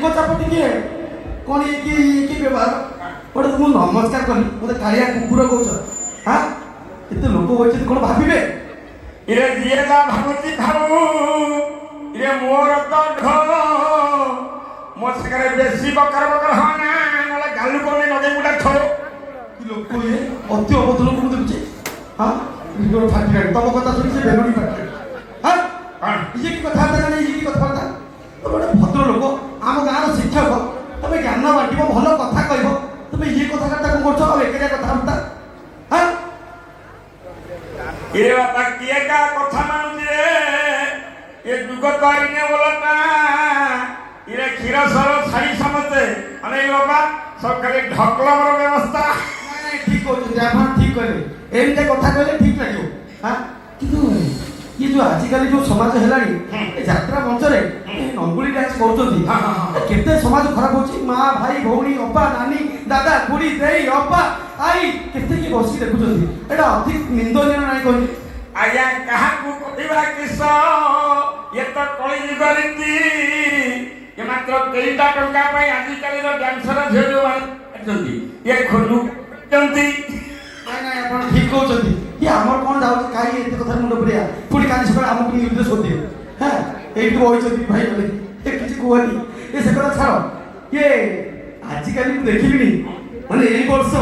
ବେଙ୍ଗ ଚାପ ଟିକେ कौन ये व्यवहार गोटे तुम नमस्कार करी मत कालिया कुकुर कौच हाँ एत लोक होती कौन भावे इरे जीएगा भावुची भाऊ इरे मोर तो ढो मो सगरे बेसी बकर बकर हो ना नले गालु कोने लगे मुडा थो कि लोक ये अति अबध लोक मु देखुचे हाँ वीडियो फाटी गई तम कथा सुनी से बेलुनी फाटी हाँ हां ये की कथा था नहीं ये की कथा था तो बड़ा भद्र लोक आम गाँव शिक्षक तुम ज्ञान बांट भल कथा कह तुम ये कथा कौन कर कथा हाँ इरे बाबा किए का कथा मानुची रे ये दुग तो आइने बोलता इरे क्षीर सर छाड़ी समझते अने बाबा सरकारी ढकलर व्यवस्था ठीक कहते आप ठीक कहले एमती कथा कहले ठीक लगे हाँ कि ये जो आजिकल जो समाज है यात्रा मंच नंगुली डांस करते समाज खराब हो माँ भाई भौणी अब्बा नानी दादा खुड़ी देई अब्बा आई केते की बसी देखुछंती एटा अधिक निंदनीय नाही कहि आया कहा को कहिबा किस ये तो कली जुगरीती ये मात्र केइटा टंका पई आजिकल रो डांसर झेडो मानछंती ये खोलु जंती नहीं आप ठीक कहते ये आमर कौन जाऊँ कहीं एत कथा मुंड पुरिया पुणी काली सकाल आमको निर्देश होते हाँ ये होती भाई बोले ये किसी कहनी ये से कथा छाड़ ये आजिकल देखिली मैंने यही वर्ष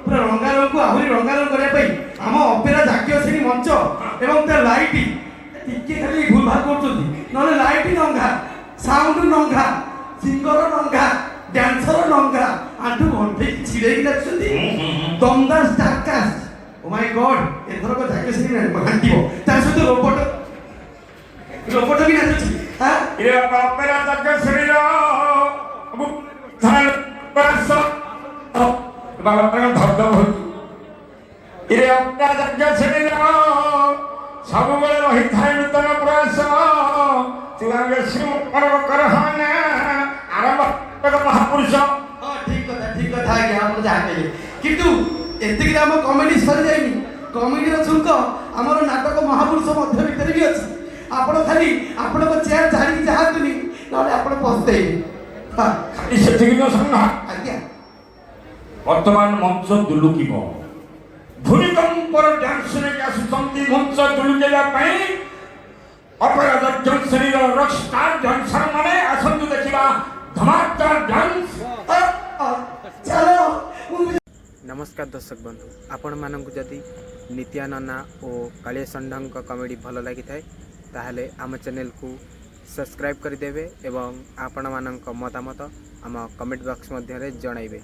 पूरा रंगारंग को आहरी रंगारंग करने आम अपेरा जातीय श्रेणी मंच एवं तार लाइट टिके खाली भूल भाग कर लाइट नंगा साउंड नंगा सिंगर नंगा डांसर नंगा आठू घंटे छिड़े नाचुंती दमदार स्टारकास्ट ओ माय गॉड एथर को जाके से भांटिबो ता सहित रोबोट भी नाचुची हां इरे बापेरा जाके शरीर अब धन प्रस बाबा पर धबधब हो इरे अपना जाके शरीर सब बेले रही थाए नूतन प्रयास तुआगे सिम कर हने आरंभ महापुरुष हां ठीक कथा आज्ञा हम जाके किंतु एतिक आम कमेडी सरी जाइनी कमेडी छुंक आमर नाटक महापुरुष मध्य भीतर भी अच्छी आपण खाली आपण को चेयर झाड़ी चाहतुनी नले आपण पस्ते हां इसे ठीक न संग आज्ञा वर्तमान मंच दुलुकिबो भूमिकंपर डांस ने क्या सुसंति मंच दुलुकेला पई अपेरा जंक्शन रो रॉक स्टार डांसर माने आसंतु देखिबा धमाकेदार डांस चलो नमस्कार दर्शक बंधु आपण मानक जदि नित्या नन्ना और कालिया षंढ कमेडी भल लगी थाए ताहले आम चैनल को सब्सक्राइब करदेवे एवं आपण मानक मतामत आम कमेंट बॉक्स मध्य जणाइबे।